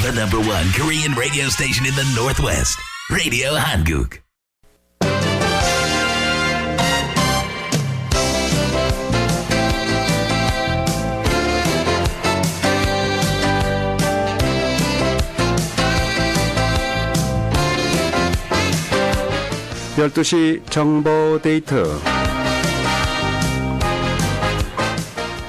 The number one Korean radio station in the Northwest. Radio Hanguk. 열두 시 정보 데이트.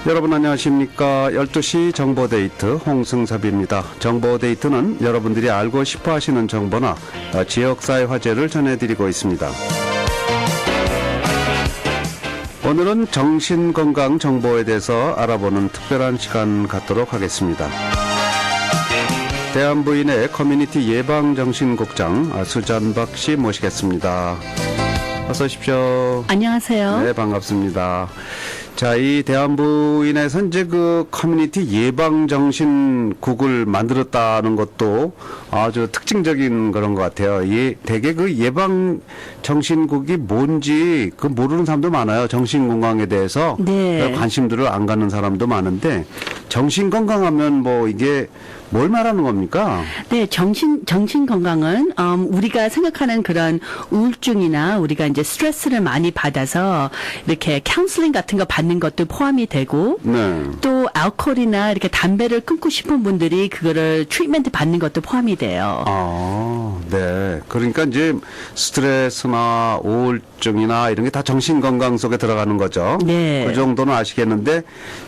여러분 안녕하십니까? 12시 정보 데이트 홍승섭입니다. 정보 데이트는 여러분들이 알고 싶어 하시는 정보나 지역사회 화제를 전해드리고 있습니다. 오늘은 정신건강 정보에 대해서 알아보는 특별한 시간 갖도록 하겠습니다. 대한부인의 커뮤니티 예방정신국장 수잔박 씨 모시겠습니다. 어서 오십시오. 안녕하세요. 네, 반갑습니다. 자, 이 대한부인에서 이제 그 커뮤니티 예방정신국을 만들었다는 것도 아주 특징적인 그런 것 같아요. 되게 그 예방정신국이 뭔지 그 모르는 사람도 많아요. 정신건강에 대해서. 네. 관심들을 안 갖는 사람도 많은데 정신건강하면 뭐 이게 뭘 말하는 겁니까? 네, 정신 건강은 우리가 생각하는 그런 우울증이나 우리가 이제 스트레스를 많이 받아서 이렇게 카운슬링 같은 거 받는 것도 포함이 되고, 네. 또 알코올이나 이렇게 담배를 끊고 싶은 분들이 그거를 트리트먼트 받는 것도 포함이 돼요. 아, 네. 그러니까 이제 스트레스나 우울증이나 이런 게 다 정신건강 속에 들어가는 거죠. 네. 그 정도는 아시겠는데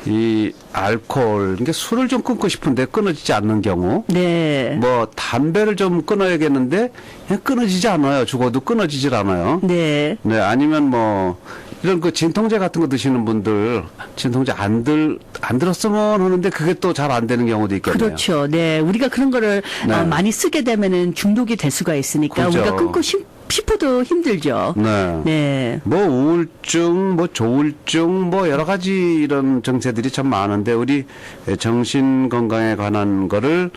이 알코올, 그러니까 술을 좀 끊고 싶은데 끊어지지 않는 경우, 네. 뭐 담배를 좀 끊어야겠는데 그냥 끊어지지 않아요. 죽어도 끊어지질 않아요. 네. 네, 아니면 뭐 이런 그 진통제 같은 거 드시는 분들 진통제 안 들었으면 하는데 그게 또 잘 안 되는 경우도 있겠네요. 그렇죠. 네. 우리가 그런 거를 네. 많이 쓰게 되면은 중독이 될 수가 있으니까 그렇죠. 우리가 끊고 싶어도 힘들죠. 네. 네. 뭐 우울증, 뭐 조울증, 뭐 여러 가지 이런 증세들이 참 많은데 우리 정신 건강에 관한 거를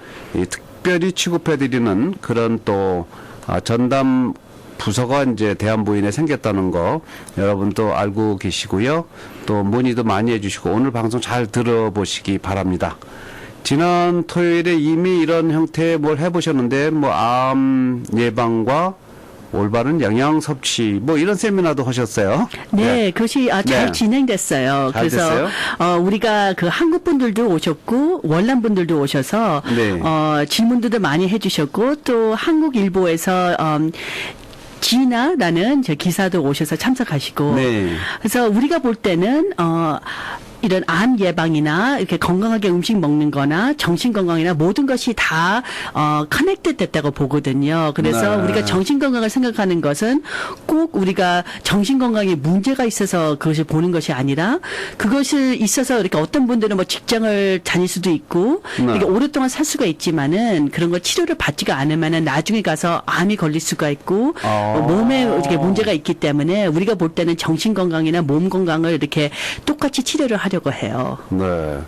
특별히 취급해드리는 그런 또 전담 부서가 이제 대한부인에 생겼다는 거 여러분도 알고 계시고요. 또 문의도 많이 해주시고 오늘 방송 잘 들어보시기 바랍니다. 지난 토요일에 이미 이런 형태의 뭘 해보셨는데 뭐 암 예방과 올바른 영양 섭취 뭐 이런 세미나도 하셨어요. 네, 그것이 잘 네. 진행됐어요. 잘 그래서 됐어요? 우리가 그 한국 분들도 오셨고 월남 분들도 오셔서 네. 질문들도 많이 해주셨고 또 한국일보에서 지나라는 저 기사도 오셔서 참석하시고 네. 그래서 우리가 볼 때는 이런 암 예방이나 이렇게 건강하게 음식 먹는 거나 정신 건강이나 모든 것이 다 커넥트 됐다고 보거든요. 그래서 네. 우리가 정신 건강을 생각하는 것은 꼭 우리가 정신 건강에 문제가 있어서 그것을 보는 것이 아니라 그것을 있어서 이렇게 어떤 분들은 뭐 직장을 다닐 수도 있고 네. 이렇게 오랫동안 살 수가 있지만은 그런 걸 치료를 받지가 않으면은 나중에 가서 암이 걸릴 수가 있고 몸에 이렇게 문제가 있기 때문에 우리가 볼 때는 정신 건강이나 몸 건강을 이렇게 똑같이 치료를 하려고 해요. 네.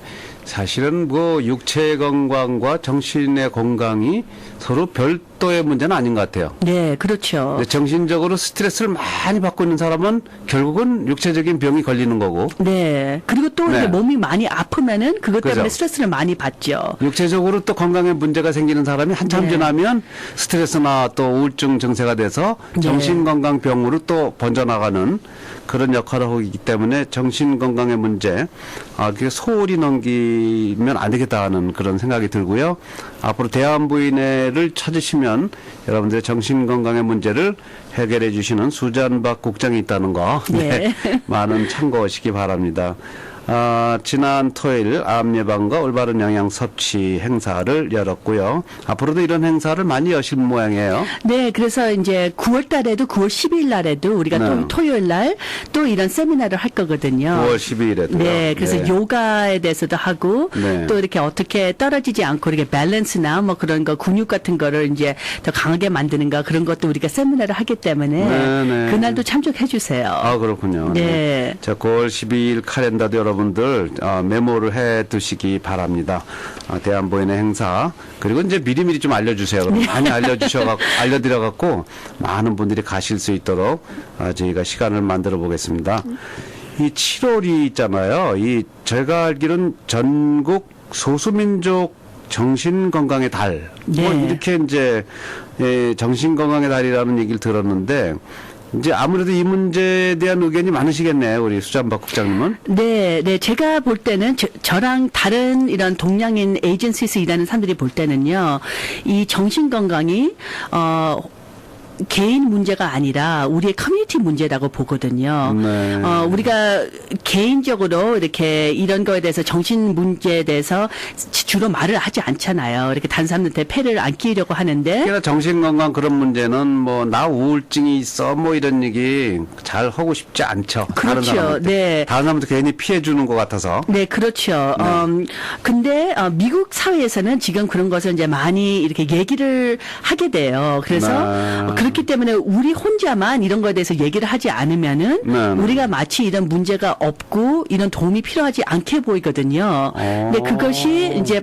사실은 뭐 육체 건강과 정신의 건강이 서로 별도의 문제는 아닌 것 같아요. 네, 그렇죠. 근데 정신적으로 스트레스를 많이 받고 있는 사람은 결국은 육체적인 병이 걸리는 거고 네. 그리고 또 네. 이렇게 몸이 많이 아프면은 그것 때문에 그죠. 스트레스를 많이 받죠. 육체적으로 또 건강에 문제가 생기는 사람이 한참 네. 지나면 스트레스나 또 우울증 증세가 돼서 네. 정신건강병으로 또 번져나가는 그런 역할을 하고 있기 때문에 정신건강의 문제 그게 소홀히 넘기면 안 되겠다는 그런 생각이 들고요. 앞으로 대한부인회를 찾으시면 여러분들의 정신건강의 문제를 해결해 주시는 수잔박 국장이 있다는 거 네. 많은 참고하시기 바랍니다. 지난 토요일 암 예방과 올바른 영양 섭취 행사를 열었고요. 앞으로도 이런 행사를 많이 여실 모양이에요. 네, 그래서 이제 9월 달에도 9월 10일 날에도 우리가 네. 또 토요일 날 또 이런 세미나를 할 거거든요. 9월 12일에도요. 네, 그래서 요가에 대해서도 하고 네. 또 이렇게 어떻게 떨어지지 않고 이렇게 밸런스나 뭐 그런 거 근육 같은 거를 이제 더 강하게 만드는가 그런 것도 우리가 세미나를 하기 때문에 네, 네. 그날도 참석해 주세요. 그렇군요. 네. 자, 9월 12일 카렌다도 여러분들 메모를 해 두시기 바랍니다. 대한보인의 행사 그리고 이제 미리미리 좀 알려주세요. 그럼 많이 알려드려갖고 많은 분들이 가실 수 있도록 저희가 시간을 만들어 보겠습니다. 이 7월이 있잖아요. 제가 알기로는 전국 소수민족 정신 건강의 달. 뭐 네. 이렇게 이제 정신 건강의 달이라는 얘기를 들었는데 이제 아무래도 이 문제에 대한 의견이 많으시겠네요, 우리 수잔박 국장님은. 네, 네. 제가 볼 때는 저랑 다른 이런 동양인 에이전시에서 일하는 사람들이 볼 때는요, 이 정신 건강이 개인 문제가 아니라 우리의 커뮤니티 문제라고 보거든요. 네. 우리가 개인적으로 이렇게 이런 거에 대해서 정신 문제에 대해서 주로 말을 하지 않잖아요. 이렇게 다른 사람들한테 폐를 안 끼려고 하는데. 그러니까 정신건강 그런 문제는 뭐 나 우울증이 있어 뭐 이런 얘기 잘 하고 싶지 않죠. 다른 그렇죠. 사람한테. 네. 다른 사람한테 괜히 피해 주는 것 같아서. 네, 그렇죠. 근데 미국 사회에서는 지금 그런 것을 이제 많이 이렇게 얘기를 하게 돼요. 그래서 그렇기 때문에 우리 혼자만 이런 거에 대해서 얘기를 하지 않으면은 우리가 마치 이런 문제가 없고 이런 도움이 필요하지 않게 보이거든요. 근데 그것이 이제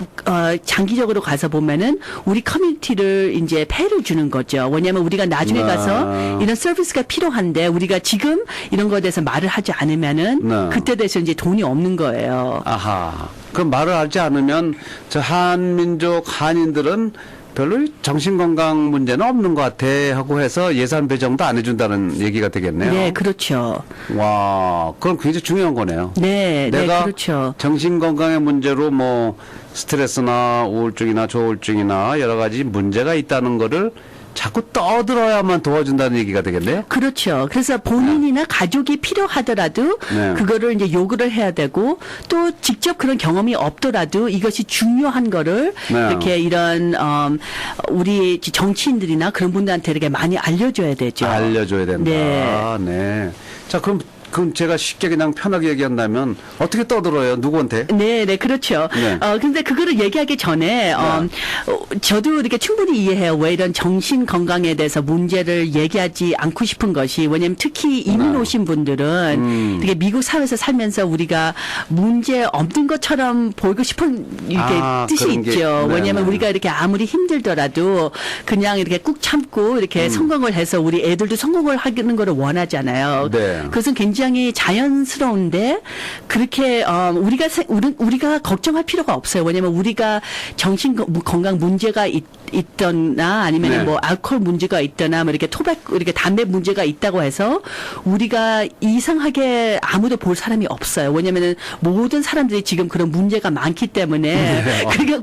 장기적으로 가서 보면은 우리 커뮤니티를 이제 폐해를 주는 거죠. 왜냐하면 우리가 나중에 가서 이런 서비스가 필요한데 우리가 지금 이런 거에 대해서 말을 하지 않으면은 그때 돼서 이제 돈이 없는 거예요. 아하. 그 말을 하지 않으면 저 한민족 한인들은 별로 정신건강 문제는 없는 것 같아 하고 해서 예산 배정도 안 해준다는 얘기가 되겠네요. 네, 그렇죠. 와, 그건 굉장히 중요한 거네요. 네, 내가 네, 그렇죠. 정신건강의 문제로 뭐 스트레스나 우울증이나 조울증이나 여러 가지 문제가 있다는 거를 자꾸 떠들어야만 도와준다는 얘기가 되겠네요. 그렇죠. 그래서 본인이나 가족이 필요하더라도 네. 그거를 이제 요구를 해야 되고 또 직접 그런 경험이 없더라도 이것이 중요한 거를 네. 이렇게 이런 우리 정치인들이나 그런 분들한테 이렇게 많이 알려줘야 되죠. 알려줘야 된다. 네. 네. 자, 그럼 제가 쉽게 그냥 편하게 얘기한다면 어떻게 떠들어요? 누구한테? 네, 네, 그렇죠. 네. 근데 그거를 얘기하기 전에, 저도 이렇게 충분히 이해해요. 왜 이런 정신 건강에 대해서 문제를 얘기하지 않고 싶은 것이. 왜냐면 특히 이민 오신 분들은 이렇게 미국 사회에서 살면서 우리가 문제 없는 것처럼 보이고 싶은 이게 뜻이 그런 게, 있죠. 네, 왜냐면 네. 우리가 이렇게 아무리 힘들더라도 그냥 이렇게 꾹 참고 이렇게 성공을 해서 우리 애들도 성공을 하는 거를 원하잖아요. 네. 그것은 굉장히 자연스러운데 그렇게 우리가 걱정할 필요가 없어요. 왜냐하면 우리가 정신 건강 문제가 있거나 아니면 네. 뭐 알코올 문제가 있거나 뭐 이렇게 이렇게 담배 문제가 있다고 해서 우리가 이상하게 아무도 볼 사람이 없어요. 왜냐하면은 모든 사람들이 지금 그런 문제가 많기 때문에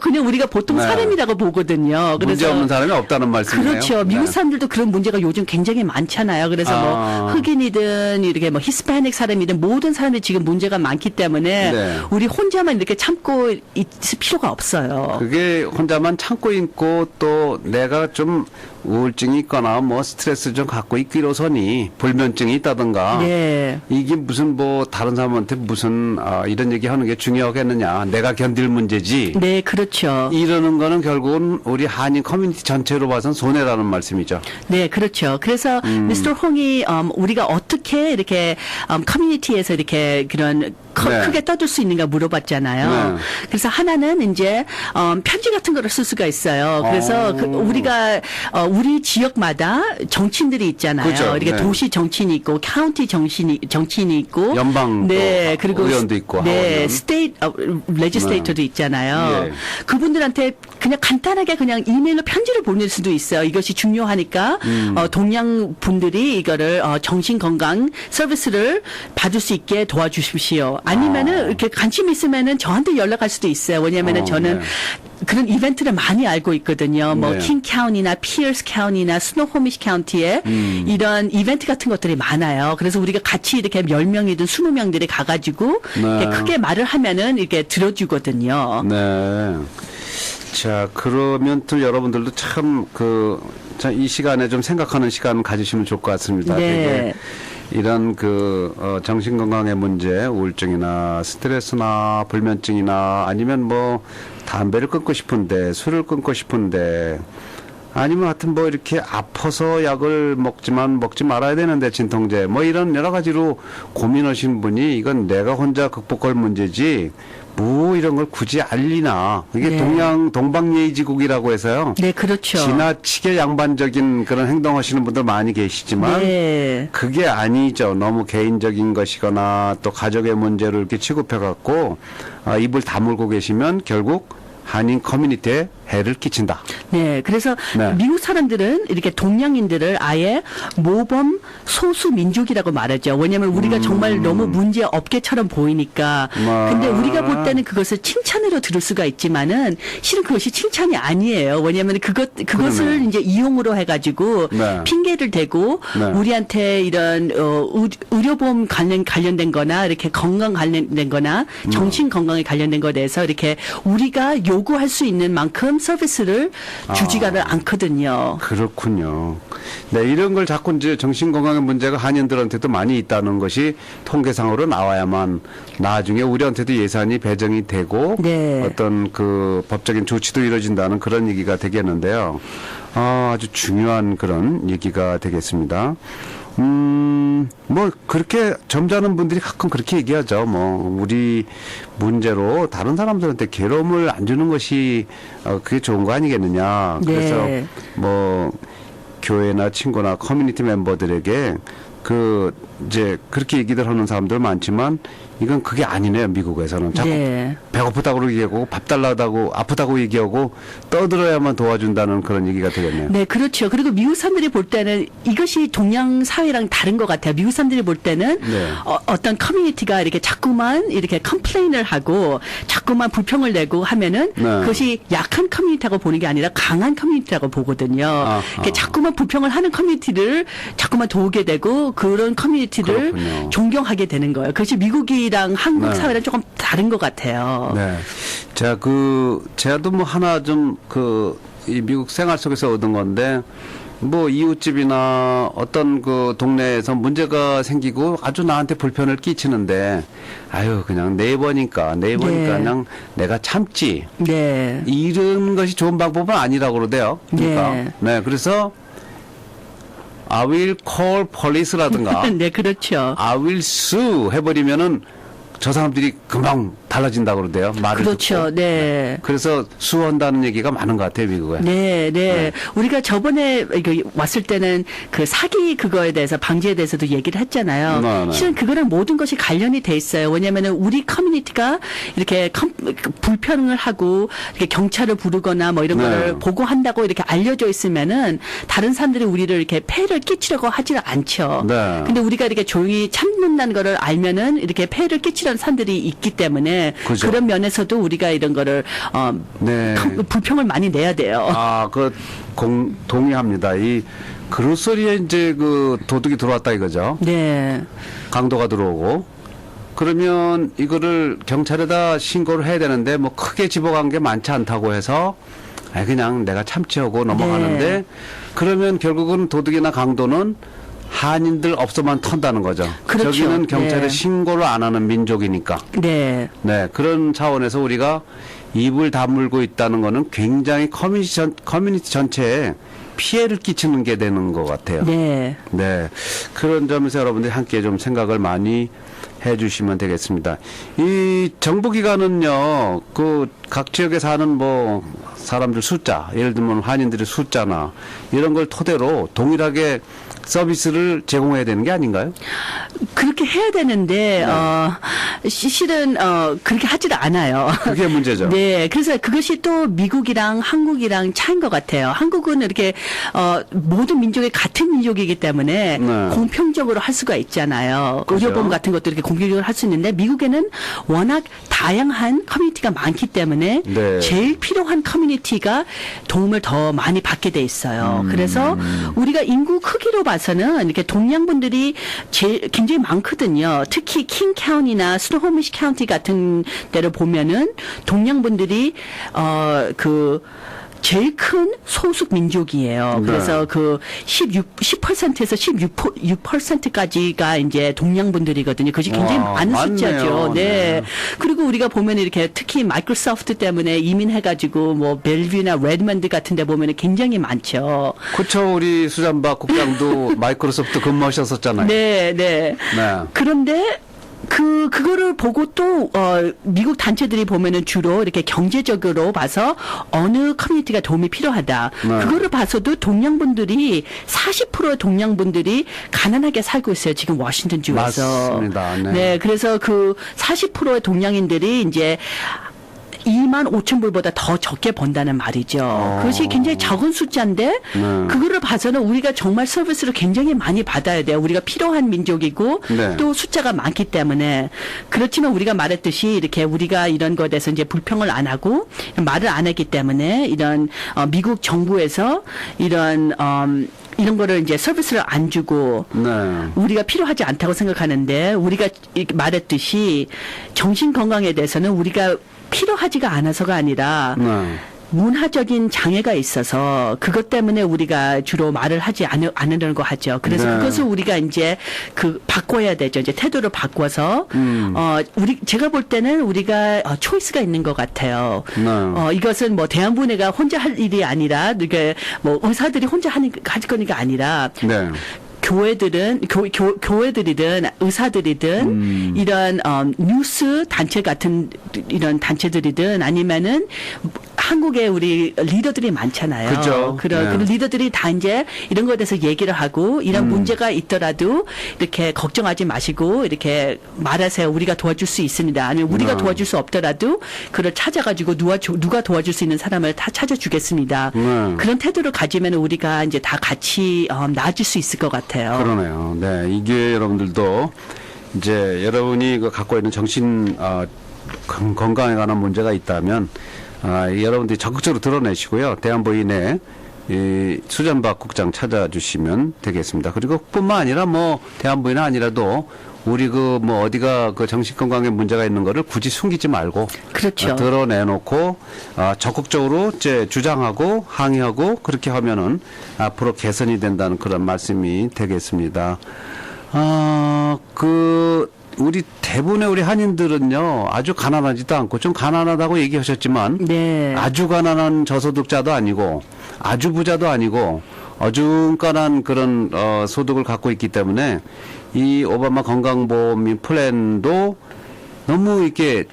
그냥 우리가 보통 네. 사람이라고 보거든요. 문제 없는 사람이 없다는 말씀이네요. 그렇죠. 미국 네. 사람들도 그런 문제가 요즘 굉장히 많잖아요. 그래서 뭐 흑인이든 이렇게 뭐 히스패닉 사람이든 모든 사람들이 지금 문제가 많기 때문에 네. 우리 혼자만 이렇게 참고 있을 필요가 없어요. 그게 혼자만 참고 있고 또 내가 좀 우울증이 있거나 뭐 스트레스 좀 갖고 있기로서니 불면증이 있다든가 네. 이게 무슨 뭐 다른 사람한테 무슨 이런 얘기 하는 게 중요하겠느냐 내가 견딜 문제지 네, 그렇죠. 이러는 거는 결국은 우리 한인 커뮤니티 전체로 봐선 손해라는 말씀이죠. 네, 그렇죠. 그래서 미스터 홍이 우리가 어떻게 이렇게 커뮤니티에서 이렇게 그런 네. 크게 떠들 수 있는가 물어봤잖아요. 네. 그래서 하나는 이제 편지 같은 거를 쓸 수가 있어요. 그래서 우리가 우리 지역마다 정치인들이 있잖아요. 그렇죠. 이렇게 네. 도시 정치인이 있고 카운티 정치인이 있고 연방 네, 그리고 의원도 있고 네, 하원의원. 스테이트 레지스레이터도 있잖아요. 예. 그분들한테 그냥 간단하게 그냥 이메일로 편지를 보낼 수도 있어요. 이것이 중요하니까 동양 분들이 이거를 정신 건강 서비스를 받을 수 있게 도와주십시오. 아니면은 이렇게 관심 있으면은 저한테 연락할 수도 있어요. 왜냐면은 저는 네. 그런 이벤트를 많이 알고 있거든요. 뭐 네. 킹 카운티나 피어스 카운티나 스노호미시 카운티에 이런 이벤트 같은 것들이 많아요. 그래서 우리가 같이 이렇게 10명이든 20명들이 가가지고 이렇게 크게 말을 하면은 이렇게 들어주거든요. 네. 자, 그러면 또 여러분들도 참 이 시간에 좀 생각하는 시간 가지시면 좋을 것 같습니다. 네. 되게 이런 정신건강의 문제, 우울증이나 스트레스나 불면증이나 아니면 뭐 담배를 끊고 싶은데 술을 끊고 싶은데 아니면 하여튼 뭐 이렇게 아파서 약을 먹지만 먹지 말아야 되는데 진통제 뭐 이런 여러 가지로 고민하신 분이 이건 내가 혼자 극복할 문제지 뭐 이런 걸 굳이 알리나 이게 네. 동방예의지국이라고 해서요. 네, 그렇죠. 지나치게 양반적인 그런 행동하시는 분들 많이 계시지만 네. 그게 아니죠. 너무 개인적인 것이거나 또 가족의 문제를 이렇게 취급해 갖고 입을 다물고 계시면 결국 한인 커뮤니티에 해를 끼친다. 네, 그래서 네. 미국 사람들은 이렇게 동양인들을 아예 모범 소수 민족이라고 말하죠. 왜냐하면 우리가 정말 너무 문제 없게처럼 보이니까. 근데 우리가 볼 때는 그것을 칭찬으로 들을 수가 있지만은 실은 그것이 칭찬이 아니에요. 왜냐하면 그것을 그러네. 이제 이용으로 해가지고 네. 핑계를 대고 네. 우리한테 이런 의료보험 관련된 거나 이렇게 건강 관련된 거나 정신 건강에 관련된 거에 대해서 이렇게 우리가 요구할 수 있는 만큼 서비스를 주지가를 않거든요. 그렇군요. 네, 이런 걸 자꾸 이제 정신건강의 문제가 한인들한테도 많이 있다는 것이 통계상으로 나와야만 나중에 우리한테도 예산이 배정이 되고 네. 어떤 그 법적인 조치도 이루어진다는 그런 얘기가 되겠는데요. 아주 중요한 그런 얘기가 되겠습니다. 뭐, 그렇게 점잖은 분들이 가끔 그렇게 얘기하죠. 뭐, 우리 문제로 다른 사람들한테 괴로움을 안 주는 것이, 그게 좋은 거 아니겠느냐. 그래서, 네. 뭐, 교회나 친구나 커뮤니티 멤버들에게 이제 그렇게 얘기들 하는 사람들 많지만 이건 그게 아니네요. 미국에서는 자꾸 네. 배고프다고 얘기하고 밥 달라고 아프다고 얘기하고 떠들어야만 도와준다는 그런 얘기가 되겠네요. 네, 그렇죠. 그리고 미국 사람들이 볼 때는 이것이 동양 사회랑 다른 것 같아요. 미국 사람들이 볼 때는 네. 어떤 커뮤니티가 이렇게 자꾸만 이렇게 컴플레인을 하고 자꾸만 불평을 내고 하면은 네. 그것이 약한 커뮤니티라고 보는 게 아니라 강한 커뮤니티라고 보거든요. 이렇게 자꾸만 불평을 하는 커뮤니티를 자꾸만 도우게 되고 그런 커뮤니티를 그렇군요. 존경하게 되는 거예요. 그것이 미국이랑 한국 네. 사회랑 조금 다른 것 같아요. 네. 자, 제가도 뭐 하나 이 미국 생활 속에서 얻은 건데, 뭐 이웃집이나 어떤 그 동네에서 문제가 생기고 아주 나한테 불편을 끼치는데, 그냥 네이버니까 네. 그냥 내가 참지. 네. 이런 것이 좋은 방법은 아니라고 그러대요. 그러니까. 네. 그래서, I will call police라든가, 네, 그렇죠. I will sue 해버리면은 저 사람들이 금방 달라진다고 그러대요. 말을 그렇죠. 듣고. 네. 그래서 수한다는 얘기가 많은 것 같아요, 미국에. 네, 네. 우리가 저번에 왔을 때는 그 사기 그거에 대해서 방지에 대해서도 얘기를 했잖아요. 네, 네. 실은 그거랑 모든 것이 관련이 돼 있어요. 왜냐하면은 우리 커뮤니티가 이렇게 불평을 하고 이렇게 경찰을 부르거나 뭐 이런 네. 거를 보고한다고 이렇게 알려져 있으면은 다른 사람들이 우리를 이렇게 폐해를 끼치려고 하지는 않죠. 네. 근데 우리가 이렇게 조용히 참는다는 거를 알면은 이렇게 폐해를 끼치려는 사람들이 있기 때문에 그죠. 그런 면에서도 우리가 이런 거를 네. 불평을 많이 내야 돼요. 동의합니다. 이 그로서리에 이제 그 도둑이 들어왔다 이거죠. 네. 강도가 들어오고. 그러면 이거를 경찰에다 신고를 해야 되는데 뭐 크게 집어간 게 많지 않다고 해서 그냥 내가 참치하고 넘어가는데 네. 그러면 결국은 도둑이나 강도는 한인들 없어만 턴다는 거죠. 그렇죠. 저기는 경찰에 네. 신고를 안 하는 민족이니까. 네. 네, 그런 차원에서 우리가 입을 다물고 있다는 거는 굉장히 커뮤니티 전체에 피해를 끼치는 게 되는 것 같아요. 네. 네. 그런 점에서 여러분들이 함께 좀 생각을 많이 해 주시면 되겠습니다. 이 정부기관은요, 각 지역에 사는 뭐 사람들 숫자, 예를 들면 한인들의 숫자나 이런 걸 토대로 동일하게 서비스를 제공해야 되는 게 아닌가요? 그렇게 해야 되는데 실은 그렇게 하지를 않아요. 그게 문제죠. 네, 그래서 그것이 또 미국이랑 한국이랑 차이인 것 같아요. 한국은 이렇게 모든 민족이 같은 민족이기 때문에 네. 공평적으로 할 수가 있잖아요. 그죠. 의료보험 같은 것도 이렇게 공평적으로 할 수 있는데 미국에는 워낙 다양한 커뮤니티가 많기 때문에 네. 제일 필요한 커뮤니티가 도움을 더 많이 받게 돼 있어요. 그래서 우리가 인구 크기로 봐서는 이렇게 동양분들이 굉장히 많거든요. 특히 킹 카운티나 스노호미시 카운티 같은 데를 보면은 동양분들이 제일 큰 소수 민족이에요. 네. 그래서 10%에서 16%까지가 이제 동양분들이거든요. 그것이 굉장히 와, 많은 많네요. 숫자죠. 네. 네. 그리고 우리가 보면 이렇게 특히 마이크로소프트 때문에 이민해가지고 뭐 벨뷰나 레드먼드 같은 데 보면 굉장히 많죠. 그렇죠. 우리 수잔박 국장도 마이크로소프트 근무하셨었잖아요. 네, 네. 네. 그런데 그거를 보고 또 미국 단체들이 보면은 주로 이렇게 경제적으로 봐서 어느 커뮤니티가 도움이 필요하다. 네. 그거를 봐서도 동양분들이 40%의 동양분들이 가난하게 살고 있어요. 지금 워싱턴 주에서. 맞습니다. 네. 네, 그래서 40%의 동양인들이 이제 2만 5천 불보다 더 적게 번다는 말이죠. 그것이 굉장히 적은 숫자인데 그거를 봐서는 우리가 정말 서비스를 굉장히 많이 받아야 돼요. 우리가 필요한 민족이고 네. 또 숫자가 많기 때문에. 그렇지만 우리가 말했듯이 이렇게 우리가 이런 것에 대해서 이제 불평을 안 하고 말을 안 했기 때문에 이런 미국 정부에서 이런 거를 이제 서비스를 안 주고 네. 우리가 필요하지 않다고 생각하는데 우리가 말했듯이 정신 건강에 대해서는 우리가 필요하지가 않아서가 아니라 네. 문화적인 장애가 있어서 그것 때문에 우리가 주로 말을 하지 않으려고 하죠. 그래서 네. 그것을 우리가 이제 바꿔야 되죠. 이제 태도를 바꿔서 제가 볼 때는 우리가 초이스가 있는 것 같아요. 네. 이것은 뭐 대한부회가 혼자 할 일이 아니라 이게 뭐 의사들이 혼자 할 거니까 아니라 네. 교회들은 교회들이든 의사들이든 이런 뉴스 단체 같은 이런 단체들이든 아니면은 한국에 우리 리더들이 많잖아요. 그죠. 그런 리더들이 다 이제 이런 것에 대해서 얘기를 하고 이런 문제가 있더라도 이렇게 걱정하지 마시고 이렇게 말하세요. 우리가 도와줄 수 있습니다. 아니면 우리가 도와줄 수 없더라도 그걸 찾아가지고 누가 도와줄 수 있는 사람을 다 찾아주겠습니다. 그런 태도를 가지면 우리가 이제 다 같이 나아질 수 있을 것 같아요. 그러네요. 네, 이게 여러분들도 이제 여러분이 갖고 있는 정신 건강에 관한 문제가 있다면 여러분들이 적극적으로 드러내시고요. 대한부인의 수잔박 국장 찾아주시면 되겠습니다. 그리고 뿐만 아니라 뭐 대한부인은 아니라도 우리 뭐 어디가 정신 건강에 문제가 있는 거를 굳이 숨기지 말고 그렇죠. 드러내놓고 적극적으로 이제 주장하고 항의하고 그렇게 하면은 앞으로 개선이 된다는 그런 말씀이 되겠습니다. 우리 대부분의 우리 한인들은요 아주 가난하지도 않고 좀 가난하다고 얘기하셨지만 네. 아주 가난한 저소득자도 아니고 아주 부자도 아니고 어중간한 그런 소득을 갖고 있기 때문에 이 오바마 건강보험 플랜도 너무 이렇게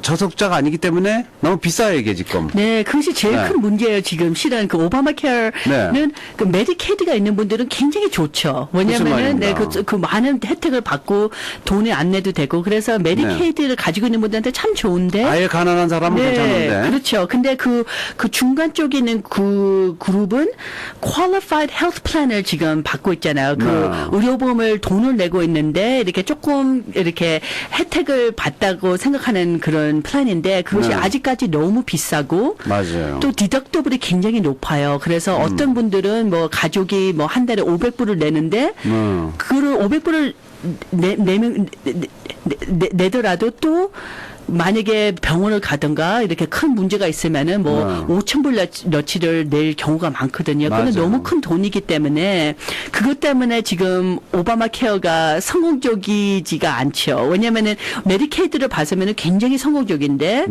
저소득자가 아니기 때문에 너무 비싸요 이게 지금. 네, 그것이 제일 네. 큰 문제예요. 지금 실은 그 오바마 케어는 네. 그 메디케이드가 있는 분들은 굉장히 좋죠. 왜냐하면은 그 많은 혜택을 받고 돈이 안 내도 되고 그래서 메디케이드를 가지고 있는 분들한테 참 좋은데. 아예 가난한 사람은 괜찮은데. 그렇죠. 근데 그 중간 쪽에 있는 그 그룹은 Qualified Health Plan을 지금 받고 있잖아요. 그 의료보험을 돈을 내고 있는데 이렇게 조금 이렇게 혜택을 받다고 생각하는 그런 플랜인데 그것이 아직까지 너무 비싸고 맞아요. 또 디덕더블이 굉장히 높아요. 그래서 어떤 분들은 뭐 가족이 뭐 한 달에 500불을 내는데 그거를 500불을 내더라도 또 만약에 병원을 가든가 이렇게 큰 문제가 있으면은 뭐 5,000불 너치를 낼 경우가 많거든요. 그건 너무 큰 돈이기 때문에 그것 때문에 지금 오바마 케어가 성공적이지가 않죠. 왜냐면은 메디케이드를 봐서면은 굉장히 성공적인데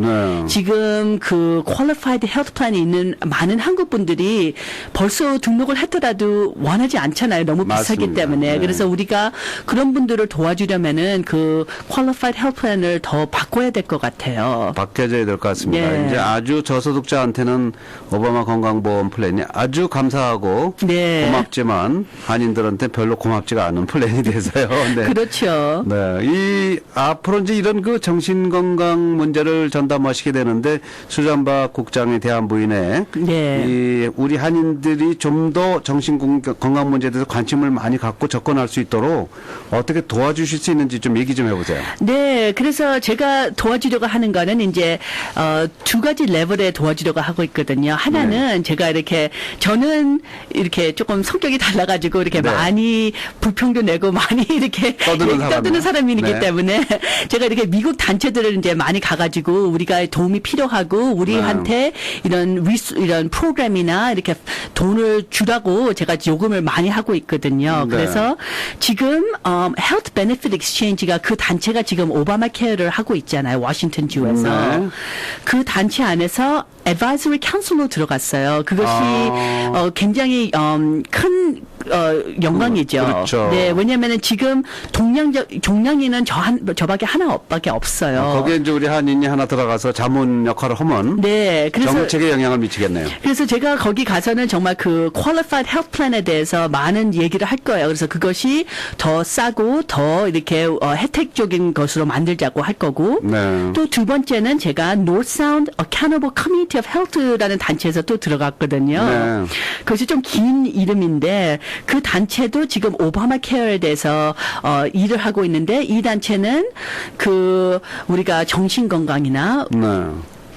지금 그 퀄리파이드 헬스 플랜이 있는 많은 한국 분들이 벌써 등록을 했더라도 원하지 않잖아요. 너무 비싸기 때문에. 그래서 우리가 그런 분들을 도와주려면은 그 퀄리파이드 헬스 플랜을 더 바꿔야 될 것 같아요. 바뀌어져야 될 것 같습니다. 네. 이제 아주 저소득자한테는 오바마 건강보험 플랜이 아주 감사하고 고맙지만 한인들한테 별로 고맙지가 않은 플랜이 돼서요. 네. 그렇죠. 네. 앞으로 이제 이런 그 정신건강 문제를 전담하시게 되는데 수잔박 국장의 대한부인에 우리 한인들이 좀 더 정신건강 문제에 대해서 관심을 많이 갖고 접근할 수 있도록 어떻게 도와주실 수 있는지 좀 얘기 좀 해보세요. 네. 그래서 제가 도와주려고 하는 거는 이제 두 가지 레벨에 도와주려고 하고 있거든요. 하나는 제가 저는 이렇게 조금 성격이 달라가지고 이렇게 많이 불평도 내고 많이 이렇게 떠드는 사람이기 때문에 제가 이렇게 미국 단체들을 이제 많이 가가지고 우리가 도움이 필요하고 우리한테 이런 프로그램이나 이렇게 돈을 주라고 제가 요금을 많이 하고 있거든요. 그래서 지금 Health Benefit Exchange가 그 단체가 지금 오바마 케어를 하고 있잖아요. 워싱턴 주에서. 그 단체 안에서 Advisory Council로 들어갔어요. 그것이 굉장히 큰 영광이죠. 그렇죠. 네, 왜냐면은 지금 동양인은 저밖에 하나밖에 없어요. 거기에 이제 우리 한인이 하나 들어가서 자문 역할을 하면 네, 그래서 정책에 영향을 미치겠네요. 그래서 제가 거기 가서는 정말 그 qualified health plan에 대해서 많은 얘기를 할 거예요. 그래서 그것이 더 싸고 더 이렇게 혜택적인 것으로 만들자고 할 거고. 네. 또 두 번째는 제가 North Sound Accountable Community of Health라는 단체에서 또 들어갔거든요. 네. 그것이 좀 긴 이름인데 그 단체도 지금 오바마 케어에 대해서 일을 하고 있는데 이 단체는 그 우리가 정신 건강이나 네.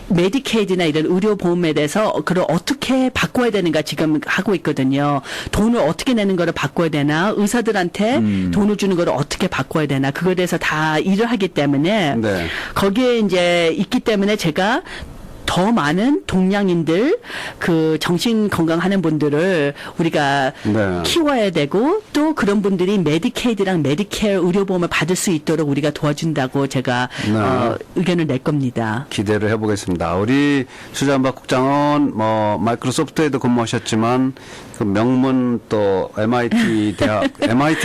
메디케이드나 이런 의료보험에 대해서 그걸 어떻게 바꿔야 되는가 지금 하고 있거든요. 돈을 어떻게 내는 거를 바꿔야 되나, 의사들한테 돈을 주는 거를 어떻게 바꿔야 되나, 그거에 대해서 다 일을 하기 때문에 네. 거기에 이제 있기 때문에 제가 더 많은 동양인들 그 정신 건강하는 분들을 우리가 네. 키워야 되고 또 그런 분들이 메디케이드랑 메디케어 의료보험을 받을 수 있도록 우리가 도와준다고 제가 네. 의견을 낼 겁니다. 기대를 해보겠습니다. 우리 수잔박 국장은 뭐 마이크로소프트에도 근무하셨지만 그 명문 또 MIT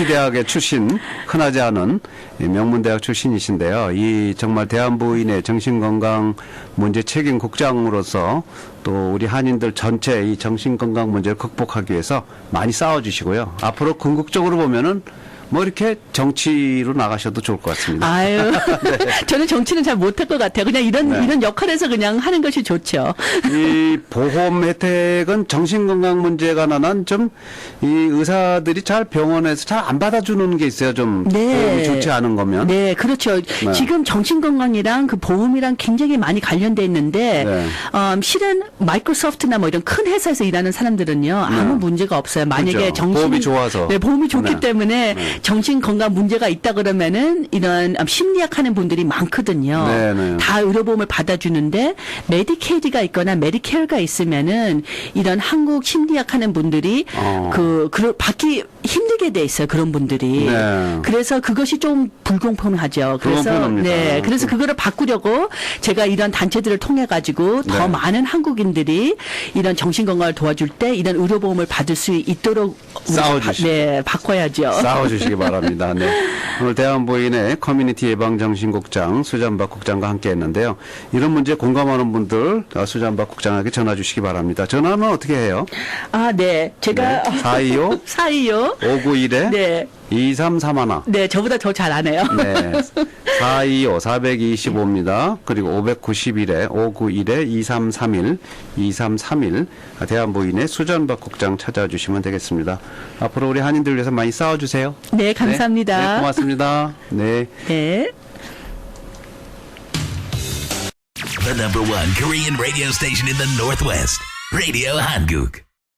대학의 출신, 흔하지 않은 명문 대학 출신이신데요. 이 정말 대한부인의 정신건강 문제 책임 국장으로서 또 우리 한인들 전체 이 정신건강 문제를 극복하기 위해서 많이 싸워주시고요. 앞으로 궁극적으로 보면은 뭐 이렇게 정치로 나가셔도 좋을 것 같습니다. 아유, 저는 정치는 잘 못할 것 같아요. 그냥 이런 역할에서 그냥 하는 것이 좋죠. 이 보험 혜택은 정신건강 문제에 관한 좀 이 의사들이 잘 병원에서 잘 안 받아주는 게 있어요. 좀 보험이 좋지 않은 거면. 네, 그렇죠. 네. 지금 정신건강이랑 그 보험이랑 굉장히 많이 관련돼 있는데 네. 실은 마이크로소프트나 뭐 이런 큰 회사에서 일하는 사람들은요 아무 문제가 없어요. 만약에 그렇죠. 보험이 좋아서. 네, 보험이 좋기 네. 때문에 정신건강 문제가 있다 그러면은 이런 심리학 하는 분들이 많거든요. 네, 네. 다 의료보험을 받아주는데 메디케이드가 있거나 메디케어가 있으면은 이런 한국 심리학 하는 분들이 받기 힘들게 돼 있어요. 그런 분들이. 네. 그래서 그것이 좀 불공평하죠. 그래서 불공평합니다. 네, 그래서 그거를 바꾸려고 제가 이런 단체들을 통해 가지고 더 네. 많은 한국인들이 이런 정신 건강을 도와줄 때 이런 의료보험을 받을 수 있도록 싸워주시- 바꿔야죠. 싸워주시기 바랍니다. 네. 오늘 대한부인의 커뮤니티 예방정신국장 수잔박 국장과 함께했는데요. 이런 문제에 공감하는 분들 수잔박 국장에게 전화 주시기 바랍니다. 전화는 어떻게 해요? 아, 네. 제가 425 425 591에 네. 2331. 네, 저보다 더 잘 아네요. 네. 425 425입니다. 그리고 591에 591에 2331 2331 대한부인의 수잔박 국장 찾아주시면 되겠습니다. 앞으로 우리 한인들 위해서 많이 싸워주세요. 네, 감사합니다. 네, 고맙습니다. 네. 네. The #1 Korean radio station in the Northwest, Radio Hanguk.